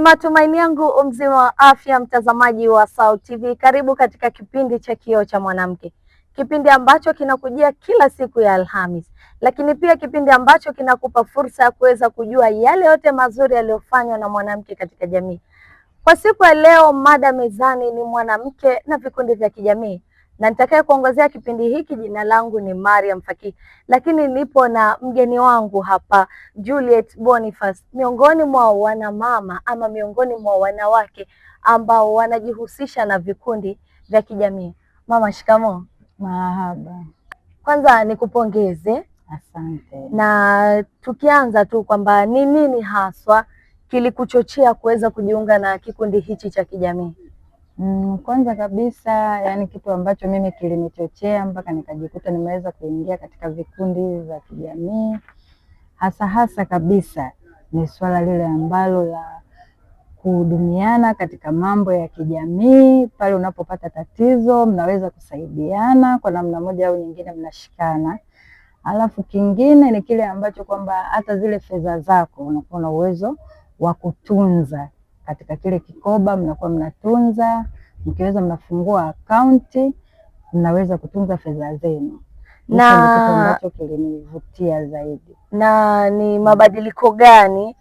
matumaini yangu mzima wa afya, mtazamaji wa SAUT TV. Karibu katika kipindi cha Kioo cha Mwanamke, kipindi ambacho kinakujia kila siku ya Alhamis, lakini pia kipindi ambacho kinakupa fursa ya kuweza kujua yale yote mazuri yaliyofanywa na mwanamke katika jamii. Kwa siku ya leo, mada mezani ni mwanamke na vikundi vya kijamii, na nitakaye kuongozea kipindi hiki, jina langu ni Mariam Fakii, lakini nipo na mgeni wangu hapa, Juliet Boniface, miongoni mwa wanamama ama miongoni mwa wanawake ambao wanajihusisha na vikundi vya kijamii. Mama, shikamoo. Mahaba. Kwanza nikupongeze. Asante. Na tukianza tu kwamba ni nini haswa kilikuchochea kuweza kujiunga na kikundi hichi cha kijamii? Kwanza kabisa, yani kitu ambacho mimi kilinichochea mpaka nikajikuta nimeweza kuingia katika vikundi vya kijamii, hasa kabisa ni swala lile ambalo la kuhudumiana katika mambo ya kijamii. Pale unapopata tatizo, mnaweza kusaidiana kwa namna moja au nyingine, mnashikana. Alafu kingine ni kile ambacho kwamba hata zile fedha zako unakuwa na uwezo wa kutunza katika kile kikoba, mnakuwa mnatunza, mkiweza mnafungua akaunti, mnaweza kutunza fedha zenu. Na kitu ambacho kilinivutia zaidi. Na ni mabadiliko gani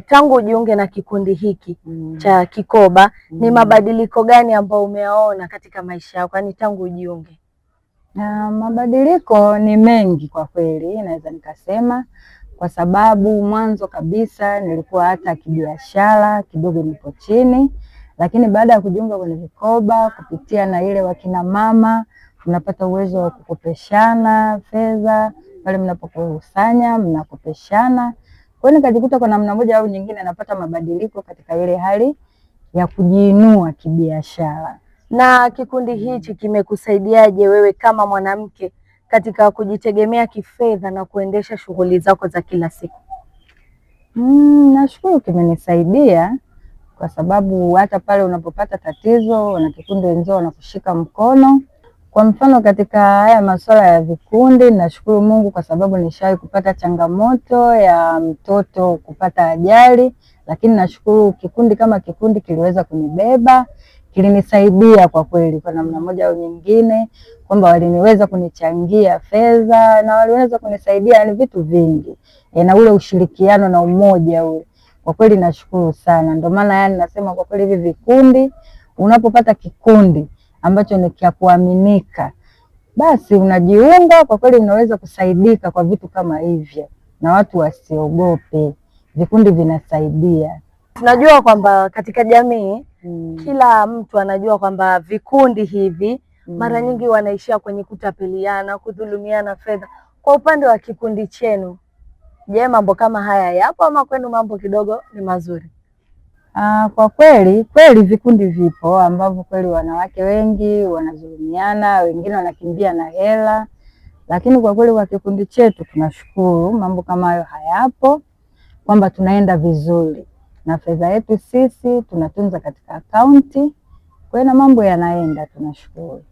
tangu ujiunge na kikundi hiki cha kikoba, ni mabadiliko gani ambayo umeyaona katika maisha yako, yani tangu ujiunge? Mabadiliko ni mengi kwa kweli, naweza nikasema, kwa sababu mwanzo kabisa nilikuwa hata kibiashara kidogo nipo chini, lakini baada ya kujiunga kwenye vikoba, kupitia na ile wakina mama, tunapata uwezo wa kukopeshana fedha pale, mnapokusanya mnakopeshana. Kwa hiyo nikajikuta kwa namna moja au nyingine napata mabadiliko katika ile hali ya kujiinua kibiashara. Na kikundi hichi kimekusaidiaje wewe kama mwanamke katika kujitegemea kifedha na kuendesha shughuli zako za kila siku? Nashukuru kimenisaidia, kwa sababu hata pale unapopata tatizo, wana kikundi wenzao wanakushika mkono. Kwa mfano katika haya masuala ya vikundi, nashukuru Mungu kwa sababu nishawahi kupata changamoto ya mtoto kupata ajali, lakini nashukuru kikundi kama kikundi kiliweza kunibeba, kilinisaidia kwa kweli kwa namna moja au nyingine, kwamba waliniweza kunichangia fedha na waliweza kunisaidia ni vitu vingi. Na ule ushirikiano na umoja ule, kwa kweli nashukuru sana. Ndio maana yani nasema kwa kweli hivi vikundi, unapopata kikundi ambacho ni kia kuaminika, basi unajiunga, kwa kweli unaweza kusaidika kwa vitu kama hivyo, na watu wasiogope, vikundi vinasaidia. Tunajua kwamba katika jamii kila mtu anajua kwamba vikundi hivi mara nyingi wanaishia kwenye kutapeliana, kudhulumiana fedha. Kwa upande wa kikundi chenu, je, mambo kama haya yapo ama kwenu mambo kidogo ni mazuri? Kwa kweli vikundi vipo ambavyo kweli wanawake wengi wanadhulumiana, wengine wanakimbia na hela, lakini kwa kweli kwa kikundi chetu tunashukuru mambo kama hayo hayapo, kwamba tunaenda vizuri na fedha yetu sisi tunatunza katika akaunti, kwa hiyo mambo yanaenda, tunashukuru.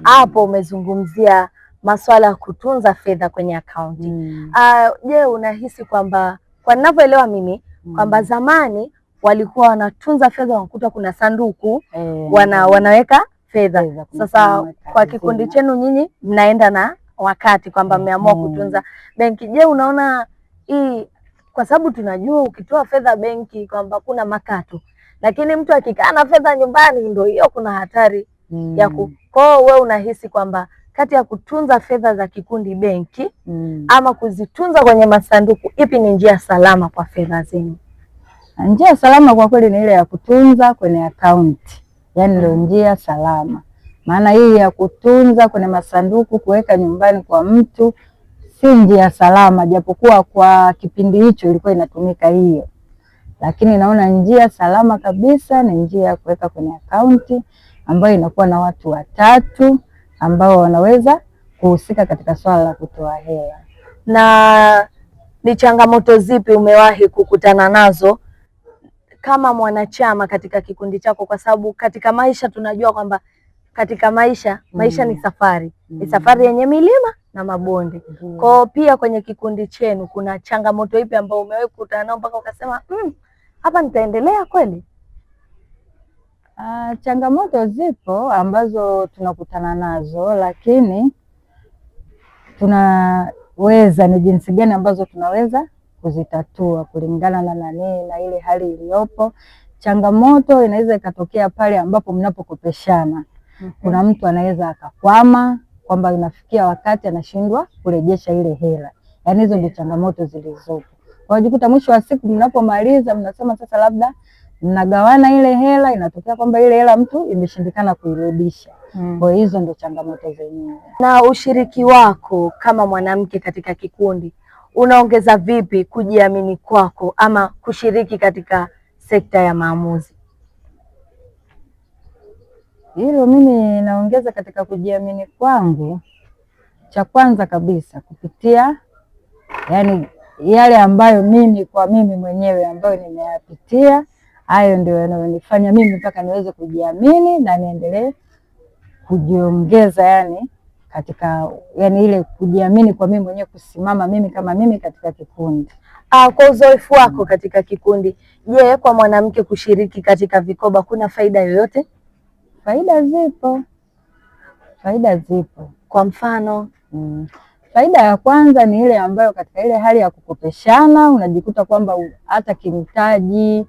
Hapo umezungumzia masuala ya kutunza fedha kwenye akaunti. Je, unahisi kwamba, kwa ninavyoelewa mimi, kwamba zamani walikuwa wanatunza fedha, wanakuta kuna sanduku wanaweka fedha. Sasa kwa kikundi chenu nyinyi mnaenda na wakati kwamba mmeamua kutunza benki. Je, unaona hii, kwa sababu tunajua ukitoa fedha benki kwamba kuna makato, lakini mtu akikaa na fedha nyumbani ndio hiyo kuna hatari ya kwa wewe unahisi kwamba kati ya kutunza fedha za kikundi benki ama kuzitunza kwenye masanduku, ipi ni njia salama kwa fedha zenu? Njia salama kwa kweli ni ile ya kutunza kwenye akaunti, yani ndio njia salama. Maana hii ya kutunza kwenye masanduku, kuweka nyumbani kwa mtu, si njia salama, japokuwa kwa kipindi hicho ilikuwa inatumika hiyo. Lakini naona njia salama kabisa ni njia ya kuweka kwenye akaunti, ambayo inakuwa na watu watatu ambao wanaweza kuhusika katika swala la kutoa hela. Na ni changamoto zipi umewahi kukutana nazo kama mwanachama katika kikundi chako? Kwa sababu katika maisha tunajua kwamba katika maisha ni safari, ni safari yenye milima na mabonde. Kwa pia kwenye kikundi chenu kuna changamoto ipi ambayo umewahi kukutana nayo mpaka ukasema hapa nitaendelea kweli? Changamoto zipo ambazo tunakutana nazo, lakini tunaweza ni jinsi gani ambazo tunaweza kuzitatua kulingana na ile hali iliyopo. Changamoto inaweza ikatokea pale ambapo mnapokopeshana. Kuna mtu anaweza akakwama kwamba inafikia wakati anashindwa kurejesha ile hela. Yaani hizo ndio changamoto zilizopo. Kwa hiyo mwisho wa siku mnapomaliza mnasema sasa labda mnagawana ile hela, inatokea kwamba ile hela mtu imeshindikana kuirudisha. Kwa hizo ndio changamoto zenyewe. Na ushiriki wako kama mwanamke katika kikundi unaongeza vipi kujiamini kwako ama kushiriki katika sekta ya maamuzi? Hilo mimi naongeza katika kujiamini kwangu, cha kwanza kabisa kupitia yani yale ambayo mimi kwa mimi mwenyewe ambayo nimeyapitia, hayo ndio yanayonifanya mimi mpaka niweze kujiamini na niendelee kujiongeza yani katika yani ile kujiamini kwa mimi mwenyewe, kusimama mimi kama mimi katika kikundi. Kwa uzoefu wako katika kikundi, je, kwa mwanamke kushiriki katika vikoba kuna faida yoyote? Faida zipo. Faida zipo. Kwa mfano? Faida ya kwanza ni ile ambayo katika ile hali ya kukopeshana unajikuta kwamba hata kimtaji,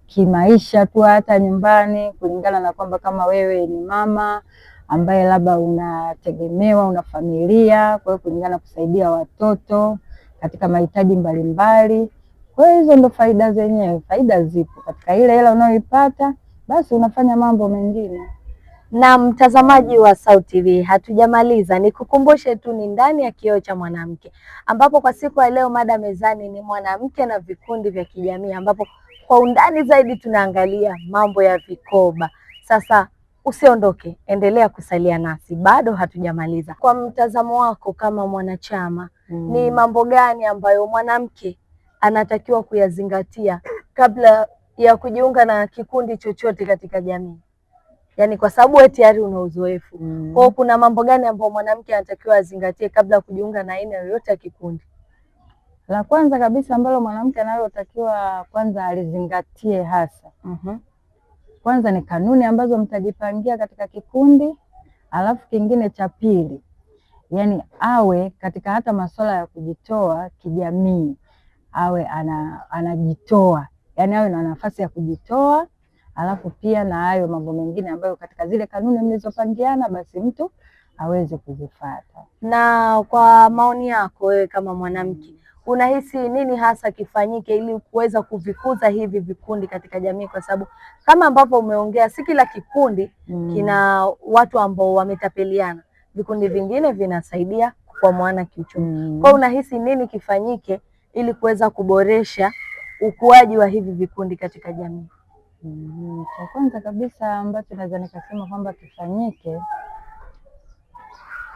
kimaisha tu, hata nyumbani, kulingana na kwamba kama wewe ni mama ambaye labda unategemewa, una familia, kwa hiyo kulingana kusaidia watoto katika mahitaji mbalimbali. Kwa hiyo hizo ndo faida zenyewe. Faida zipo katika ile hela unayoipata, basi unafanya mambo mengine. Na mtazamaji wa SAUT TV, hatujamaliza, nikukumbushe tu ni ndani ya Kioo cha Mwanamke, ambapo kwa siku ya leo mada mezani ni mwanamke na vikundi vya kijamii, ambapo kwa undani zaidi tunaangalia mambo ya vikoba. Sasa usiondoke, endelea kusalia nasi, bado hatujamaliza. Kwa mtazamo wako kama mwanachama, ni mambo gani ambayo mwanamke anatakiwa kuyazingatia kabla ya kujiunga na kikundi chochote katika jamii? Yaani kwa sababu wewe tayari una uzoefu. Kwa hiyo kuna mambo gani ambayo mwanamke anatakiwa azingatie kabla ya kujiunga na aina yoyote ya kikundi? La kwanza kabisa ambalo mwanamke analotakiwa kwanza alizingatie hasa. Kwanza ni kanuni ambazo mtajipangia katika kikundi. Alafu kingine cha pili, yani awe katika hata masuala ya kujitoa kijamii, awe anajitoa. Yani awe na nafasi ya kujitoa. Alafu pia na hayo mambo mengine ambayo katika zile kanuni mlizopangiana basi mtu aweze kuzifuata. Na kwa maoni yako wewe kama mwanamke, unahisi nini hasa kifanyike ili kuweza kuvikuza hivi vikundi katika jamii? Kwa sababu kama ambavyo umeongea, si kila kikundi kina watu ambao wametapeliana. Vikundi vingine vinasaidia kwa mwana kiuchumi. Kwa unahisi nini kifanyike ili kuweza kuboresha ukuaji wa hivi vikundi katika jamii? Cha kwanza kabisa ambacho naweza nikasema kwamba kifanyike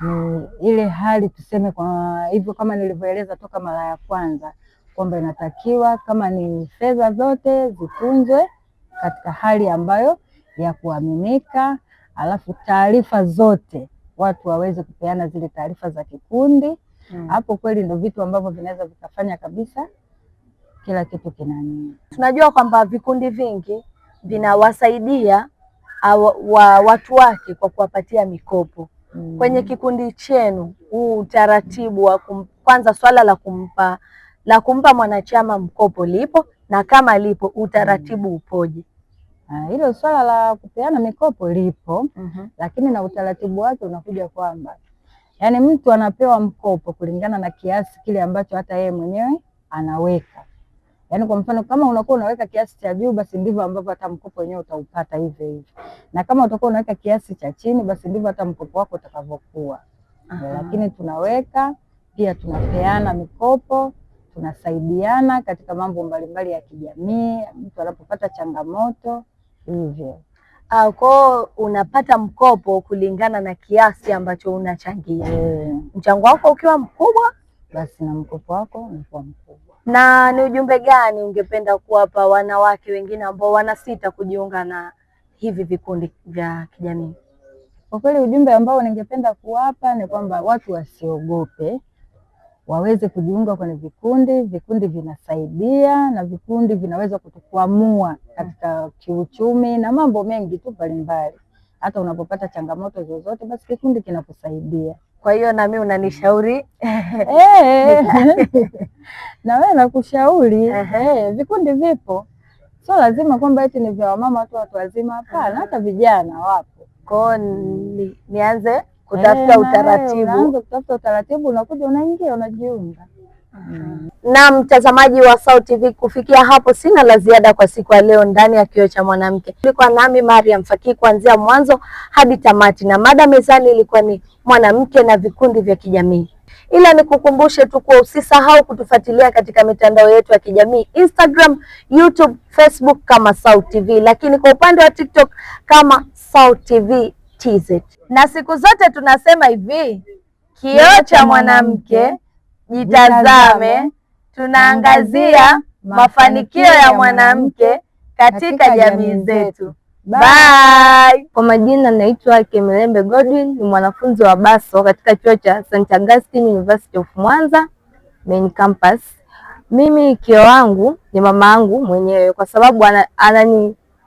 ni ile hali, tuseme kwa hivyo kama nilivyoeleza toka mara ya kwanza kwamba inatakiwa kama ni fedha zote zitunzwe katika hali ambayo ya kuaminika. Alafu taarifa zote watu waweze kupeana zile taarifa za kikundi. Hapo kweli ndio vitu ambavyo vinaweza vikafanya kabisa kila kitu kinani. Tunajua kwamba vikundi vingi vinawasaidia watu wake kwa kuwapatia mikopo. Kwenye kikundi chenu huu utaratibu wa kwanza swala la kumpa mwanachama mkopo lipo, na kama lipo utaratibu upoje? Hilo swala la kupeana mikopo lipo, lakini na utaratibu wake unakuja kwamba yani mtu anapewa mkopo kulingana na kiasi kile ambacho hata yeye mwenyewe anaweka. Yaani kwa mfano kama unakuwa unaweka kiasi cha juu, basi ndivyo ambavyo hata mkopo wenyewe utaupata hivyo hivyo. Na kama utakuwa unaweka kiasi cha chini, basi ndivyo hata mkopo wako utakavyokuwa. Lakini tunaweka pia, tunapeana mikopo, tunasaidiana katika mambo mbalimbali ya kijamii, mtu anapopata changamoto hivyo. Kwa unapata mkopo kulingana na kiasi ambacho unachangia. Mchango wako ukiwa mkubwa, basi na mkopo wako unakuwa mkubwa. Na ni ujumbe gani ungependa kuwapa wanawake wengine ambao wanasita kujiunga na hivi vikundi vya kijamii? Kwa kweli ujumbe ambao ningependa kuwapa ni kwamba watu wasiogope, waweze kujiunga kwenye vikundi. Vikundi vinasaidia na vikundi vinaweza kutukwamua katika kiuchumi na mambo mengi tu mbalimbali. Hata unapopata changamoto zozote, basi kikundi kinakusaidia. Kwa hiyo na mimi unanishauri na wewe nakushauri. Vikundi vipo, sio lazima kwamba eti ni vya wamama tu, watu wazima, hapana, hata vijana wapo. Kwa nianze kutafuta utaratibu. Unaanza kutafuta utaratibu, unakuja unaingia, unajiunga. Na mtazamaji wa SAUT TV, kufikia hapo sina la ziada kwa siku ya leo ndani ya Kioo cha Mwanamke. Tulikuwa nami Mariam Fakii kuanzia mwanzo hadi tamati, na mada mezani ilikuwa ni mwanamke na vikundi vya kijamii. Ila nikukumbushe tu kuwa usisahau kutufuatilia katika mitandao yetu ya kijamii Instagram, YouTube, Facebook kama SAUT TV, lakini kwa upande wa TikTok kama SAUT TV TZ. Na siku zote tunasema hivi, Kioo cha Mwanamke, jitazame, tunaangazia mafanikio ya mwanamke katika jamii zetu. Bye. Kwa majina naitwa Kemelembe Godwin, ni mwanafunzi wa BASO katika chuo cha St. Augustine University of Mwanza main campus. Mimi kioo wangu ni mama yangu mwenyewe, kwa sababu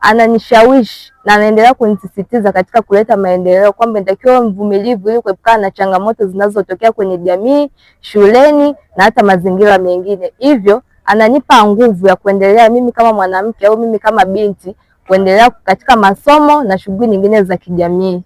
ananishawishi na anaendelea kunisisitiza katika kuleta maendeleo kwamba nitakiwa mvumilivu ili kuepukana na changamoto zinazotokea kwenye jamii, shuleni na hata mazingira mengine. Hivyo ananipa nguvu ya kuendelea mimi kama mwanamke au mimi kama binti kuendelea katika masomo na shughuli nyingine za kijamii.